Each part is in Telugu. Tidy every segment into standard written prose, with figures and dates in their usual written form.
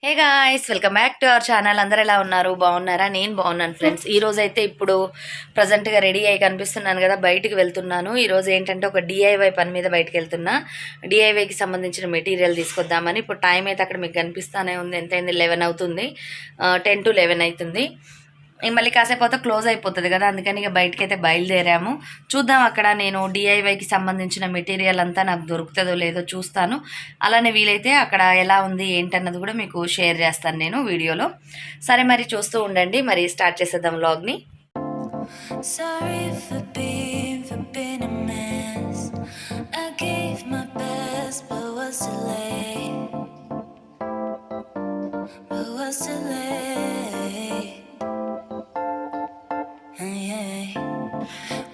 Hey guys, welcome back to our channel. అందరు ఎలా ఉన్నారు? బాగున్నారా? నేను బాగున్నాను ఫ్రెండ్స్. ఈ రోజు అయితే ఇప్పుడు ప్రజెంట్గా రెడీ అయ్యి కనిపిస్తున్నాను కదా, బయటికి వెళ్తున్నాను. ఈరోజు ఏంటంటే ఒక డిఐవై పని మీద బయటకు వెళ్తున్నా. డిఐవైకి సంబంధించిన మెటీరియల్ తీసుకొద్దామని. ఇప్పుడు టైం అయితే అక్కడ మీకు కనిపిస్తానే ఉంది. ఎంతైంది? 11 అవుతుంది. 10 to 11 అవుతుంది. మళ్ళీ కాసేపు అయితే క్లోజ్ అయిపోతుంది కదా, అందుకని ఇక బయటకైతే బయలుదేరాము. చూద్దాం అక్కడ నేను డిఐవైకి సంబంధించిన మెటీరియల్ అంతా నాకు దొరుకుతుందో లేదో చూస్తాను. అలానే వీలైతే అక్కడ ఎలా ఉంది ఏంటన్నది కూడా మీకు షేర్ చేస్తాను నేను వీడియోలో. సరే, మరి చూస్తూ ఉండండి. మరి స్టార్ట్ చేసేద్దాం వ్లాగ్ని.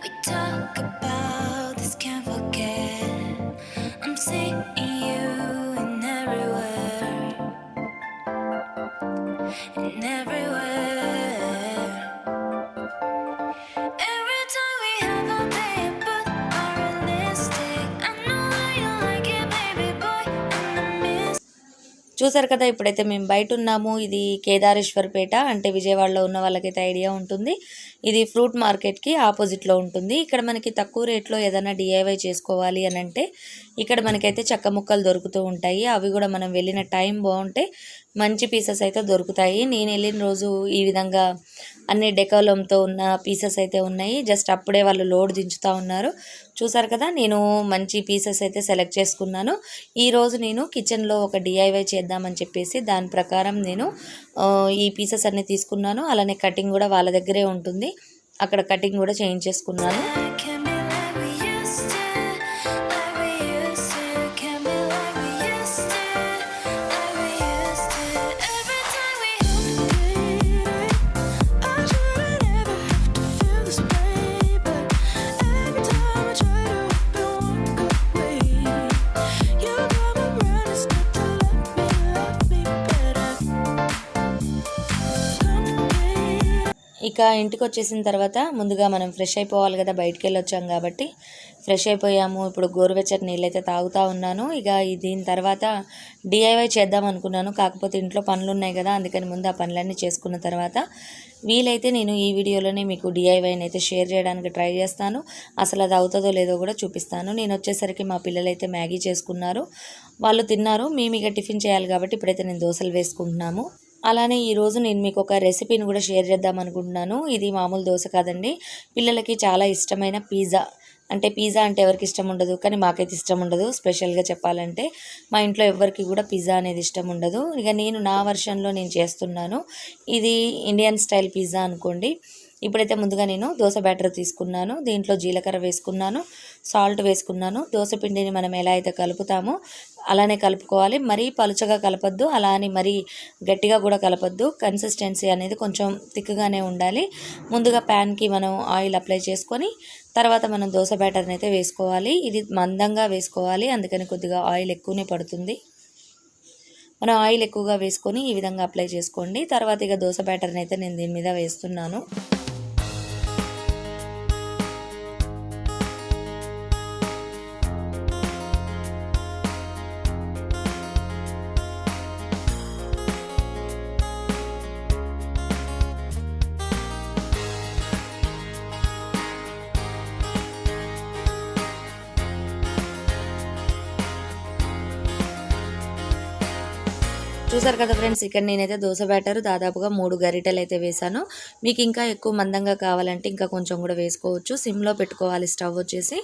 We talk about this, can't forget. I'm seeing you in everywhere, in everywhere. Every time we have a day, but unrealistic. I know you like it, baby boy, and I miss. చూసారు కదా, ఇప్పుడైతే మేము బయట ఉన్నాము. ఇది కేదారేశ్వర్పేట, అంటే విజయవాడలో ఉన్న వాళ్ళకైతే ఐడియా ఉంటుంది. ఇది ఫ్రూట్ మార్కెట్కి ఆపోజిట్లో ఉంటుంది. ఇక్కడ మనకి తక్కువ రేట్లో ఏదైనా డిఐవై చేసుకోవాలి అని అంటే ఇక్కడ మనకైతే చెక్క ముక్కలు దొరుకుతూ ఉంటాయి. అవి కూడా మనం వెళ్ళిన టైం బాగుంటే మంచి పీసెస్ అయితే దొరుకుతాయి. నేను వెళ్ళిన రోజు ఈ విధంగా అన్ని డెకాలంతో ఉన్న పీసెస్ అయితే ఉన్నాయి. జస్ట్ అప్పుడే వాళ్ళు లోడ్ దించుతూ ఉన్నారు. చూసారు కదా, నేను మంచి పీసెస్ అయితే సెలెక్ట్ చేసుకున్నాను. ఈరోజు నేను కిచెన్లో ఒక డిఐవై చేద్దామని చెప్పేసి దాని ప్రకారం నేను ఈ పీసెస్ అన్నీ తీసుకున్నాను. అలానే కటింగ్ కూడా వాళ్ళ దగ్గరే ఉంటుంది. అక్కడ కటింగ్ కూడా చేయించేసుకున్నాను. ఇక ఇంటికి వచ్చేసిన తర్వాత ముందుగా మనం ఫ్రెష్ అయిపోవాలి కదా, బయటికి వెళ్ళి వచ్చాం కాబట్టి ఫ్రెష్ అయిపోయాము. ఇప్పుడు గోరువెచ్చటి నీళ్ళు అయితే తాగుతూ ఉన్నాను. ఇక దీని తర్వాత డిఐవై చేద్దాం అనుకున్నాను, కాకపోతే ఇంట్లో పనులు ఉన్నాయి కదా, అందుకని ముందు ఆ పనులన్నీ చేసుకున్న తర్వాత వీలైతే నేను ఈ వీడియోలోనే మీకు డిఐవైని అయితే షేర్ చేయడానికి ట్రై చేస్తాను. అసలు అది అవుతుందో లేదో కూడా చూపిస్తాను. నేను వచ్చేసరికి మా పిల్లలు అయితే మ్యాగీ చేసుకున్నారు, వాళ్ళు తిన్నారు. మేము ఇక టిఫిన్ చేయాలి కాబట్టి ఇప్పుడైతే నేను దోశలు వేసుకుంటున్నాము. అలానే ఈరోజు నేను మీకు ఒక రెసిపీని కూడా షేర్ చేద్దాం అనుకుంటున్నాను. ఇది మామూలు దోశ కాదండి, పిల్లలకి చాలా ఇష్టమైన పిజ్జా. అంటే పిజ్జా అంటే ఎవరికి ఇష్టం ఉండదు, కానీ మాకైతే ఇష్టం ఉండదు. స్పెషల్గా చెప్పాలంటే మా ఇంట్లో ఎవరికి కూడా పిజ్జా అనేది ఇష్టం ఉండదు. ఇక నేను నా వర్షన్లో నేను చేస్తున్నాను. ఇది ఇండియన్ స్టైల్ పిజ్జా అనుకోండి. ఇప్పుడైతే ముందుగా నేను దోశ బ్యాటర్ తీసుకున్నాను. దీంట్లో జీలకర్ర వేసుకున్నాను, సాల్ట్ వేసుకున్నాను. దోశ పిండిని మనం ఎలా అయితే కలుపుతామో అలానే కలుపుకోవాలి. మరీ పలుచగా కలపద్దు, అలా అని మరీ గట్టిగా కూడా కలపద్దు. కన్సిస్టెన్సీ అనేది కొంచెం థిక్గానే ఉండాలి. ముందుగా ప్యాన్కి మనం ఆయిల్ అప్లై చేసుకొని తర్వాత మనం దోశ బ్యాటర్ని అయితే వేసుకోవాలి. ఇది మందంగా వేసుకోవాలి, అందుకని కొద్దిగా ఆయిల్ ఎక్కువనే పడుతుంది. మనం ఆయిల్ ఎక్కువగా వేసుకొని ఈ విధంగా అప్లై చేసుకోండి. తర్వాత ఇక దోశ బ్యాటర్ని అయితే నేను దీని మీద వేస్తున్నాను. చూసారు కదా ఫ్రెండ్స్, ఇక్కడ నేనైతే దోశ బ్యాటర్ దాదాపుగా 3 గరిటెలు అయితే వేసాను. మీకు ఇంకా ఎక్కువ మందంగా కావాలంటే ఇంకా కొంచెం కూడా వేసుకోవచ్చు. సిమ్లో పెట్టుకోవాలి స్టవ్ వచ్చేసి,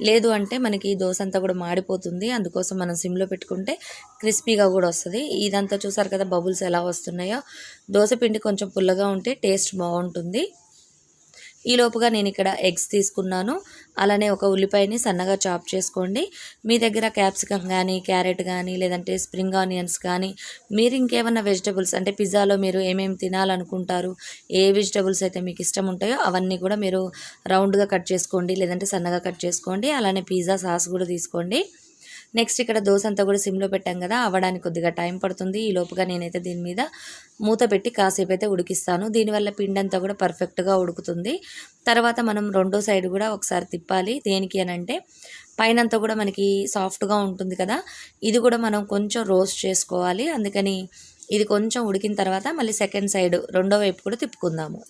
లేదు అంటే మనకి దోశ అంతా కూడా మాడిపోతుంది. అందుకోసం మనం సిమ్లో పెట్టుకుంటే క్రిస్పీగా కూడా వస్తుంది. ఇదంతా చూసారు కదా బబుల్స్ ఎలా వస్తున్నాయో. దోశ పిండి కొంచెం పుల్లగా ఉంటే టేస్ట్ బాగుంటుంది. ఈ లోపుగా నేను ఇక్కడ ఎగ్స్ తీసుకున్నాను. అలానే ఒక ఉల్లిపాయని సన్నగా చాప్ చేసుకోండి. మీ దగ్గర క్యాప్సికమ్ కానీ, క్యారెట్ కానీ, లేదంటే స్ప్రింగ్ ఆనియన్స్ కానీ, మీరు ఇంకేమన్నా వెజిటబుల్స్ అంటే పిజ్జాలో మీరు ఏమేమి తినాలనుకుంటారు, ఏ వెజిటబుల్స్ అయితే మీకు ఇష్టం ఉంటాయో అవన్నీ కూడా మీరు రౌండ్గా కట్ చేసుకోండి, లేదంటే సన్నగా కట్ చేసుకోండి. అలానే పిజ్జా సాస్ కూడా తీసుకోండి. నెక్స్ట్ ఇక్కడ దోశ అంతా కూడా సిమ్లో పెట్టాం కదా, అవ్వడానికి కొద్దిగా టైం పడుతుంది. ఈ లోపుగా నేనైతే దీని మీద మూత పెట్టి కాసేపు అయితే ఉడికిస్తాను. దీనివల్ల పిండి అంతా కూడా పర్ఫెక్ట్గా ఉడుకుతుంది. తర్వాత మనం రెండో సైడ్ కూడా ఒకసారి తిప్పాలి. దేనికి అని అంటే పైనంతా కూడా మనకి సాఫ్ట్గా ఉంటుంది కదా, ఇది కూడా మనం కొంచెం రోస్ట్ చేసుకోవాలి. అందుకని ఇది కొంచెం ఉడికిన తర్వాత మళ్ళీ సెకండ్ సైడ్ రెండో వైపు కూడా తిప్పుకుందాము.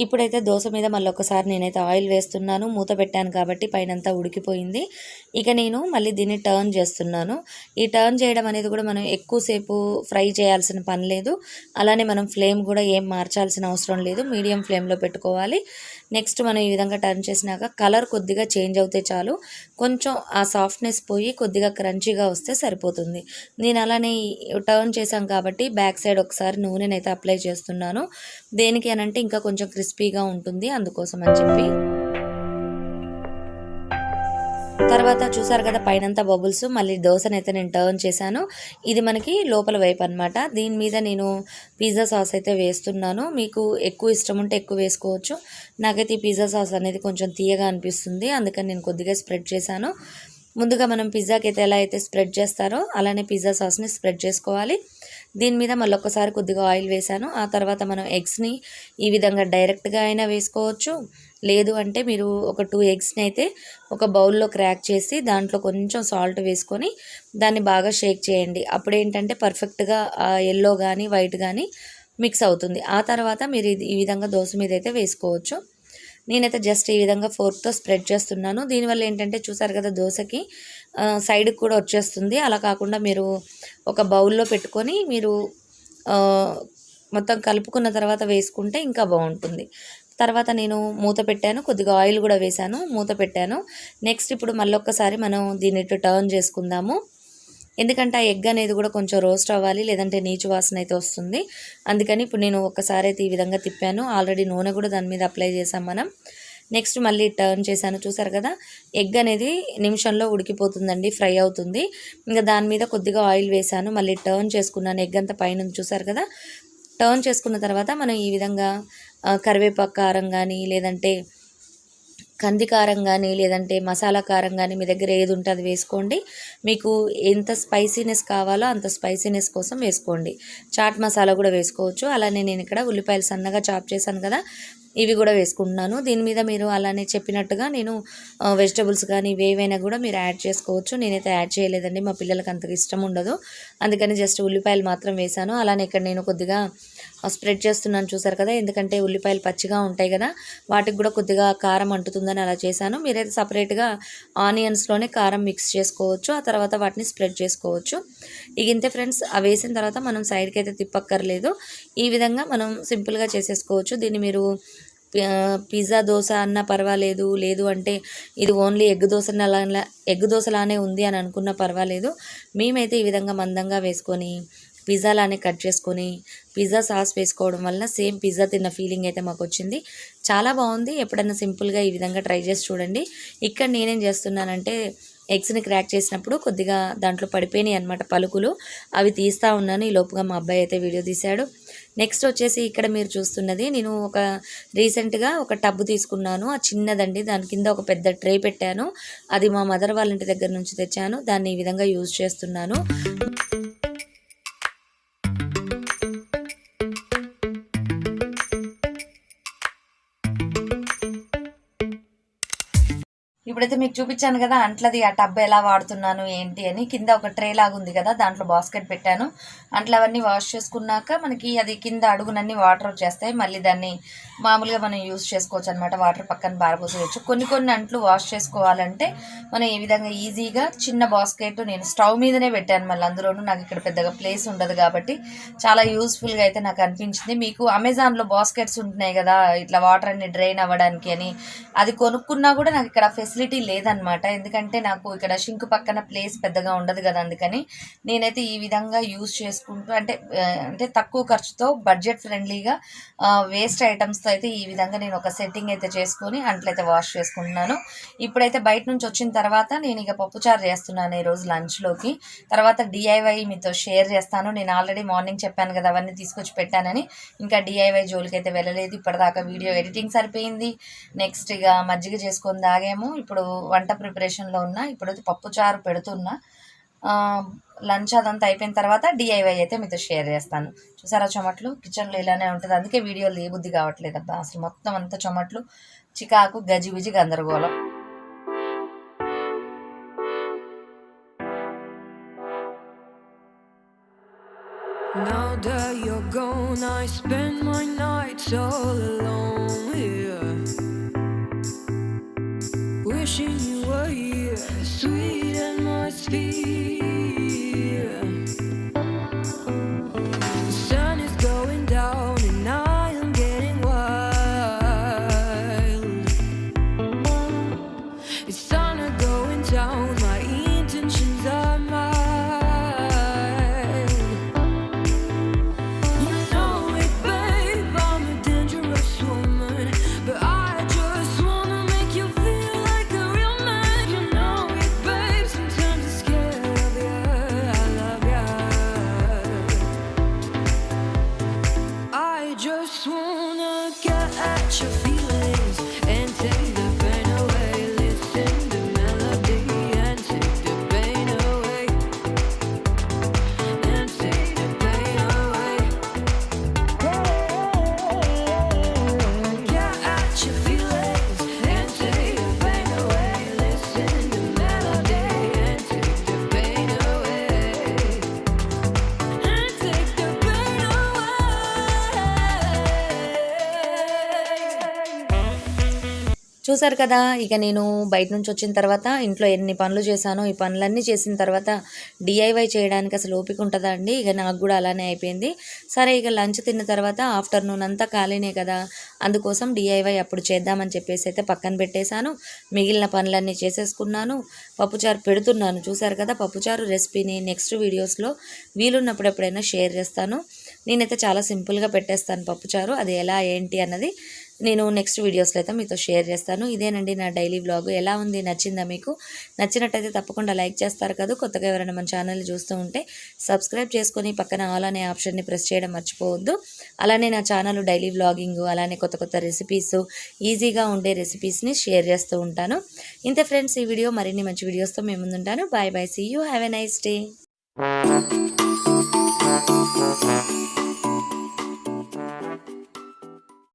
ఇప్పుడైతే దోశ మీద మళ్ళీ ఒకసారి నేనైతే ఆయిల్ వేస్తున్నాను. మూత పెట్టాను కాబట్టి పైనంతా ఉడికిపోయింది. ఇక నేను మళ్ళీ దీన్ని టర్న్ చేస్తున్నాను. ఈ టర్న్ చేయడం అనేది కూడా మనం ఎక్కువసేపు ఫ్రై చేయాల్సిన పని లేదు. అలానే మనం ఫ్లేమ్ కూడా ఏం మార్చాల్సిన అవసరం లేదు. మీడియం ఫ్లేమ్లో పెట్టుకోవాలి. నెక్స్ట్ మనం ఈ విధంగా టర్న్ చేసినాక కలర్ కొద్దిగా చేంజ్ అవుతే చాలు. కొంచెం ఆ సాఫ్ట్నెస్ పోయి కొద్దిగా క్రంచీగా వస్తే సరిపోతుంది. నేను అలానే టర్న్ చేశాం కాబట్టి బ్యాక్ సైడ్ ఒకసారి నూనెనైతే అప్లై చేస్తున్నాను. దేనికి అనంటే ఇంకా కొంచెం క్రిస్పీగా ఉంటుంది, అందుకోసం అని చెప్పి. తర్వాత చూసారు కదా పైనంతా బబుల్స్. మళ్ళీ దోశనైతే నేను టర్న్ చేశాను. ఇది మనకి లోపల వైపు అనమాట. దీని మీద నేను పిజ్జా సాస్ అయితే వేస్తున్నాను. మీకు ఎక్కువ ఇష్టం ఉంటే ఎక్కువ వేసుకోవచ్చు. నాకైతే ఈ పిజ్జా సాస్ అనేది కొంచెం తీయగా అనిపిస్తుంది, అందుకని నేను కొద్దిగా స్ప్రెడ్ చేశాను. ముందుగా మనం పిజ్జాకి అయితే ఎలా అయితే స్ప్రెడ్ చేస్తారో అలానే పిజ్జా సాస్ని స్ప్రెడ్ చేసుకోవాలి. దీని మీద మళ్ళీ ఒక్కసారి కొద్దిగా ఆయిల్ వేసాను. ఆ తర్వాత మనం ఎగ్స్ని ఈ విధంగా డైరెక్ట్గా అయినా వేసుకోవచ్చు. లేదు అంటే మీరు ఒక 2 ఎగ్స్ని అయితే ఒక బౌల్లో క్రాక్ చేసి దాంట్లో కొంచెం సాల్ట్ వేసుకొని దాన్ని బాగా షేక్ చేయండి. అప్పుడు ఏంటంటే పర్ఫెక్ట్గా ఎల్లో కానీ వైట్ కానీ మిక్స్ అవుతుంది. ఆ తర్వాత మీరు ఈ విధంగా దోశ మీద అయితే వేసుకోవచ్చు. నేనైతే జస్ట్ ఈ విధంగా ఫోర్క్తో స్ప్రెడ్ చేస్తున్నాను. దీనివల్ల ఏంటంటే చూసారు కదా దోశకి సైడ్కి కూడా వచ్చేస్తుంది. అలా కాకుండా మీరు ఒక బౌల్లో పెట్టుకొని మీరు మొత్తం కలుపుకున్న తర్వాత వేసుకుంటే ఇంకా బాగుంటుంది. తర్వాత నేను మూత పెట్టాను, కొద్దిగా ఆయిల్ కూడా వేసాను, మూత పెట్టాను. నెక్స్ట్ ఇప్పుడు మళ్ళొక్కసారి మనం దీన్ని టర్న్ చేసుకుందాము. ఎందుకంటే ఆ ఎగ్ అనేది కూడా కొంచెం రోస్ట్ అవ్వాలి, లేదంటే నీచు వాసన అయితే వస్తుంది. అందుకని ఇప్పుడు నేను ఒక్కసారి అయితే ఈ విధంగా తిప్పాను. ఆల్రెడీ నూనె కూడా దాని మీద అప్లై చేసాం మనం. నెక్స్ట్ మళ్ళీ టర్న్ చేశాను. చూసారు కదా ఎగ్ అనేది నిమిషంలో ఉడికిపోతుందండి, ఫ్రై అవుతుంది. ఇంకా దాని మీద కొద్దిగా ఆయిల్ వేసాను, మళ్ళీ టర్న్ చేసుకున్నాను. ఎగ్ అంతా పైన చూసారు కదా. టర్న్ చేసుకున్న తర్వాత మనం ఈ విధంగా కరివేపాకు కారం కానీ, లేదంటే కంది కారం కానీ, లేదంటే మసాలా కారం కానీ మీ దగ్గర ఏది ఉంటే అది వేసుకోండి. మీకు ఎంత స్పైసీనెస్ కావాలో అంత స్పైసీనెస్ కోసం వేసుకోండి. చాట్ మసాలా కూడా వేసుకోవచ్చు. అలానే నేను ఇక్కడ ఉల్లిపాయలు సన్నగా చాప్ చేశాను కదా, ఇవి కూడా వేసుకుంటున్నాను. దీని మీద మీరు అలానే చెప్పినట్టుగా నేను వెజిటబుల్స్ కానీ ఇవేవైనా కూడా మీరు యాడ్ చేసుకోవచ్చు. నేనైతే యాడ్ చేయలేదండి, మా పిల్లలకి అంతగా ఇష్టం ఉండదు, అందుకని జస్ట్ ఉల్లిపాయలు మాత్రం వేశాను. అలానే ఇక్కడ నేను కొద్దిగా స్ప్రెడ్ చేస్తున్నాను చూసారు కదా, ఎందుకంటే ఉల్లిపాయలు పచ్చిగా ఉంటాయి కదా, వాటికి కూడా కొద్దిగా కారం అంటుతుందని అలా చేశాను. మీరైతే సపరేట్గా ఆనియన్స్లోనే కారం మిక్స్ చేసుకోవచ్చు, ఆ తర్వాత వాటిని స్ప్రెడ్ చేసుకోవచ్చు. ఇక ఇంతే ఫ్రెండ్స్. అవి వేసిన తర్వాత మనం సైడ్కి అయితే తిప్పక్కర్లేదు. ఈ విధంగా మనం సింపుల్గా చేసేసుకోవచ్చు. దీన్ని మీరు పిజ్జా దోశ అన్నా పర్వాలేదు, లేదు అంటే ఇది ఓన్లీ ఎగ్ దోశలానే ఉంది అని అనుకున్నా పర్వాలేదు. మేమైతే ఈ విధంగా మందంగా వేసుకొని పిజ్జాలానే కట్ చేసుకొని పిజ్జా సాస్ వేసుకోవడం వల్ల సేమ్ పిజ్జా తిన్న ఫీలింగ్ అయితే మాకు వచ్చింది. చాలా బాగుంది. ఎప్పుడైనా సింపుల్గా ఈ విధంగా ట్రై చేసి చూడండి. ఇక్కడ నేనేం చేస్తున్నానంటే ఎగ్స్ని క్రాక్ చేసినప్పుడు కొద్దిగా దాంట్లో పడిపోయినాయి అనమాట పలుకులు, అవి తీస్తూ ఉన్నాను. ఈ లోపుగా మా అబ్బాయి అయితే వీడియో తీశాడు. నెక్స్ట్ వచ్చేసి ఇక్కడ మీరు చూస్తున్నది, నేను రీసెంట్గా ఒక టబ్ తీసుకున్నాను. ఆ చిన్నదండి, దాని కింద ఒక పెద్ద ట్రే పెట్టాను. అది మా మదర్ వాళ్ళ ఇంటి దగ్గర నుంచి తెచ్చాను. దాన్ని ఈ విధంగా యూజ్ చేస్తున్నాను. ఇప్పుడైతే మీకు చూపించాను కదా అంట్లది ఆ టబ్ ఎలా వాడుతున్నాను ఏంటి అని. కింద ఒక ట్రే లాగా ఉంది కదా, దాంట్లో బాస్కెట్ పెట్టాను. అంట్లవన్నీ వాష్ చేసుకున్నాక మనకి అది కింద అడుగునన్నీ వాటర్ వచ్చేస్తాయి. మళ్ళీ దాన్ని మామూలుగా మనం యూజ్ చేసుకోవచ్చు అనమాట. వాటర్ పక్కన బారబోసేయచ్చు. కొన్ని అంట్లు వాష్ చేసుకోవాలంటే మనం ఈ విధంగా ఈజీగా చిన్న బాస్కెట్ నేను స్టవ్ మీదనే పెట్టాను. మళ్ళీ అందులోనూ నాకు ఇక్కడ పెద్దగా ప్లేస్ ఉండదు కాబట్టి చాలా యూస్ఫుల్గా అయితే నాకు అనిపించింది. మీకు అమెజాన్లో బాస్కెట్స్ ఉంటున్నాయి కదా ఇట్లా వాటర్ అన్ని డ్రైన్ అవ్వడానికి అని, అది కొనుక్కున్నా కూడా నాకు ఇక్కడ ఫెసిలిటీ లేదనమాట. ఎందుకంటే నాకు ఇక్కడ షింక్ పక్కన ప్లేస్ పెద్దగా ఉండదు కదా, అందుకని నేనైతే ఈ విధంగా యూజ్ చేసుకుంటూ అంటే తక్కువ ఖర్చుతో బడ్జెట్ ఫ్రెండ్లీగా వేస్ట్ ఐటమ్స్తో అయితే ఈ విధంగా నేను ఒక సెట్టింగ్ అయితే చేసుకొని అంట్లయితే వాష్ చేసుకుంటున్నాను. ఇప్పుడైతే బయట నుంచి వచ్చిన తర్వాత నేను ఇక పప్పుచారు చేస్తున్నాను ఈరోజు లంచ్లోకి. తర్వాత డిఐవై మీతో షేర్ చేస్తాను. నేను ఆల్రెడీ మార్నింగ్ చెప్పాను కదా అవన్నీ తీసుకొచ్చి పెట్టానని, ఇంకా డిఐవై జోలికి అయితే వెళ్ళలేదు. ఇప్పటిదాకా వీడియో ఎడిటింగ్ సరిపోయింది. నెక్స్ట్ ఇక మజ్జిగ చేసుకొని తాగాము. ఇప్పుడు వంట ప్రిపరేషన్లో ఉన్నా. ఇప్పుడైతే పప్పుచారు పెడుతున్నా. లంచ్ అదంతా అయిపోయిన తర్వాత డిఐవై అయితే మీతో షేర్ చేస్తాను. చూసారా చెమట్లు, కిచెన్లో ఇలానే ఉంటుంది. అందుకే వీడియోలు ఏ బుద్ధి కావట్లేదు అబ్బా. అసలు మొత్తం అంతా చెమట్లు, చికాకు, గజిబిజి, గందరగోళం. Now that you're gone, I spend my nights all alone here, wishing you were here, sweet atmosphere. The sun is going down and I am getting wild. It's sun are going down, my intentions are mild. You know it, babe, I'm a dangerous woman, but I just wanna make you feel like a real man. You know it, babe, sometimes I'm scared of you, I love you. I just wanna get at your feelings and take the pain away. Listen to melody and take the pain away. And take the pain away. Get at your feelings and take the pain away. Listen to melody and take the pain away. And take the pain away. చూసారు కదా, ఇక నేను బయట నుంచి వచ్చిన తర్వాత ఇంట్లో ఎన్ని పనులు చేశానో, ఈ పనులన్నీ చేసిన తర్వాత డిఐవై చేయడానికి అసలు ఓపిక ఉంటుందా అండి? ఇక నాకు కూడా అలానే అయిపోయింది. సరే, ఇక లంచ్ తిన్న తర్వాత ఆఫ్టర్నూన్ అంతా ఖాళీనే కదా, అందుకోసం డిఐవై అప్పుడు చేద్దామని చెప్పేసి అయితే పక్కన పెట్టేశాను. మిగిలిన పనులన్నీ చేసేసుకున్నాను. పప్పుచారు పెడుతున్నాను. చూసారు కదా, పప్పుచారు రెసిపీని నెక్స్ట్ వీడియోస్లో వీలున్నప్పుడు ఎప్పుడైనా షేర్ చేస్తాను. నేనైతే చాలా సింపుల్గా పెట్టేస్తాను పప్పుచారు. అది ఎలా ఏంటి అన్నది నేను నెక్స్ట్ వీడియోస్లో అయితే మీతో షేర్ చేస్తాను. ఇదేనండి నా డైలీ వ్లాగ్. ఎలా ఉంది? నచ్చిందా మీకు? నచ్చినట్టయితే తప్పకుండా లైక్ చేస్తారు కదా. కొత్తగా ఎవరైనా మన ఛానల్ని చూస్తూ ఉంటే సబ్స్క్రైబ్ చేసుకొని పక్కన ఆల్ అనే ఆప్షన్ని ప్రెస్ చేయడం మర్చిపోవద్దు. అలానే నా ఛానల్ డైలీ వ్లాగింగ్, అలానే కొత్త కొత్త రెసిపీస్, ఈజీగా ఉండే రెసిపీస్ని షేర్ చేస్తూ ఉంటాను. ఇంతే ఫ్రెండ్స్, ఈ వీడియో మరిన్ని మంచి వీడియోస్తో మేము ముందుంటాను. Bye bye, see you, have a nice day.